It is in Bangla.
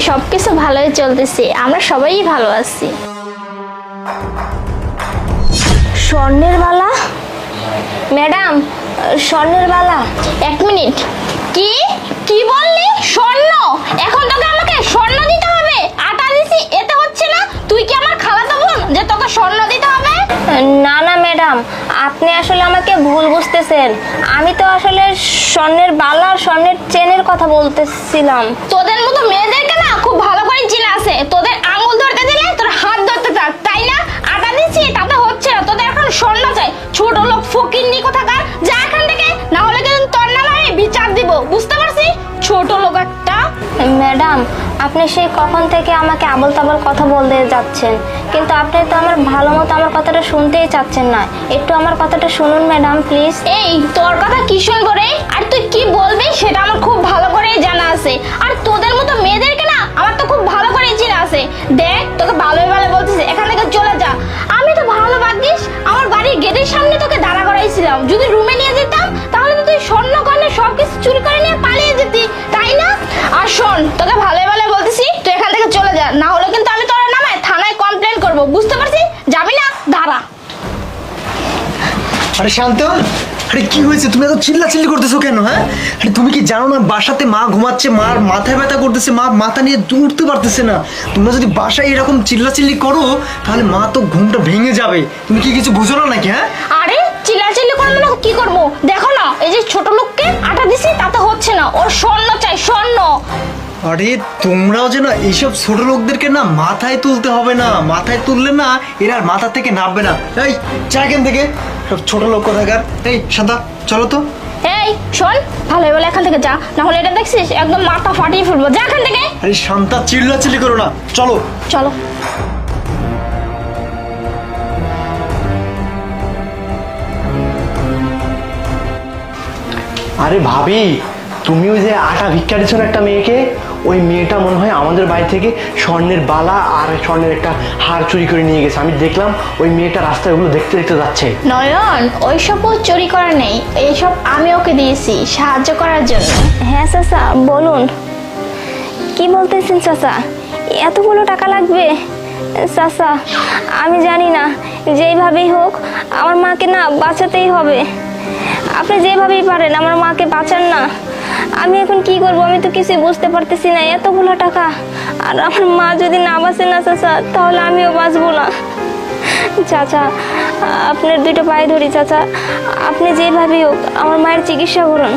সবকিছু ভালোই চলতেছে, আমরা সবাই ভালো আছি। স্বর্ণের বালা? ম্যাডাম, স্বর্ণের বালা। এক মিনিট, কি কি বললি? স্বর্ণ? এখন তোকে আমাকে স্বর্ণ দিতে হবে? আটা দিছি এতে হচ্ছে না? তুই কি আমার খালাতো বোন যে তোকে স্বর্ণ দিতে হবে? না না ম্যাডাম, আপনি আসলে আমাকে ভুল বুঝতেছেন। আমি তো আসলে স্বর্ণের বালা আর স্বর্ণের চেনের কথা বলতেছিলাম। তোদের মতো মেয়েদেরকে না খুব ভালো করে চেনা আছে। তোদের আঙুল ধরতে দিলে তোর হাত ধরতে থাক, তাই না? আটা দিছি তাতে হচ্ছে না, তোদের এখন স্বর্ণ চাই। ছোট লোক ফকিন্নি কোথাকার, যা এখান থেকে, না হলে কিন্তু তোর নামে আমি বিচার দিব, বুঝতে পারছিস? ছোট লোক একটা। ম্যাডাম, আপনি সেই কখন থেকে আমাকে আবল তাবল কথা বলতে যাচ্ছেন, কিন্তু আপনি তো আমার ভালো মতো আমার কথাটা শুনতেই চাচ্ছেন না। একটু আমার কথাটা শুনুন ম্যাডাম প্লিজ। এই তোর কথা কি শুনবো রে? আর তুই কি বলবি সেটা আমার খুব ভালো করেই জানা আছে। আর তোদের মতো মেয়েদেরকে না আমার তো খুব ভালো করেই চেনা আছে। দেখ, তোকে ভালোই ভালো বলতেছে, এখান থেকে চলে যা। আমি তো ভালো ভাগ্যিস আমার বাড়ির গেটের সামনে তোকে দাঁড়া করাইছিলাম। যদি রুমে নিয়ে যেতাম তাহলে তো তুই স্বর্ণ গয়না সবকিছু চুরি করে নিয়ে পালিয়ে যেতি, তাই না? আর শোন, তোকে ভালোই ভালো বলতেছি, তুই এখান থেকে চলে যা, না হলে কিন্তু আমি তোর নামে থানায় কমপ্লেন করব, বুঝতে পারছিস? যাবি না? দাঁড়া। আরে শান্ত, আরে কি হয়েছে? তুমি এত চিল্লাচিল্লি করতেছো কেন? হ্যাঁ, আরে তুমি কি জানো না বাসাতে মা ঘুমাচ্ছে, মার মাথায় ব্যথা করতেছে, মা মাথা নিয়ে উঠতে পারতেছে না। তোমরা যদি বাসায় এরকম চিল্লাচিল্লি করো তাহলে মা তো ঘুমটা ভেঙে যাবে। তুমি কি কিছু বুঝো না নাকি? হ্যাঁ, আরে চিল্লাচিল্লি করবো না কি করবো? দেখো না, এই যে ছোট লোককে আটা দিছি তাতে হচ্ছে না, ওর স্বর্ণ চাই, স্বর্ণ। আরে তোমরাও যে না এইসব ছোট লোকদেরকে না মাথায় তুলতে হবে না, মাথায় তুললে না এরা আর মাথা থেকে নামবে না। এই চা এখান থেকে, সব ছোট লোক কোথাকার। এই শান্তা, চলো তো। এই শোন, ভালোই ভালো এখান থেকে যা, না হলে এটা দেখছিস একদম মাথা ফাটিয়ে ফেলবো। যা এখান থেকে। আরে শান্তা, চিল্লাচিল্লি করো না, চলো চলো। আরে ভাবি, তুমি ওই যে আটা ভিক্ষা দিচ্ছ না একটা মেয়েকে, ওই মেয়েটা মনে হয় আমাদের বাড়ি থেকে স্বর্ণের বালা আর স্বর্ণের একটা হার চুরি করে নিয়ে গেছে। আমি দেখলাম ওই মেয়েটা রাস্তায় ওগুলো দেখতে দেখতে যাচ্ছে। নয়ন, ওইসব ও চুরি করা নেই, এইসব আমি ওকে দিয়েছি সাহায্য করার জন্য। হ্যাঁ চাচা বলুন, কি বলতেছেন চাচা? এতগুলো টাকা লাগবে? চাচা, আমি জানি না, যেইভাবেই হোক আমার মাকে না বাঁচাতেই হবে। আপনি যেভাবেই পারেন আমার মাকে বাঁচান না। আমি এখন কি করব? আমি তো কিছুই বুঝতে পারতেছি না। এতগুলো টাকা, আর আমার মা যদি না বাঁচে না চাচা, তাহলে আমিও বাঁচবো না। চাচা, আপনার দুটো পায়ে ধরি চাচা, আপনি যেভাবেই হোক আমার মায়ের চিকিৎসা করুন।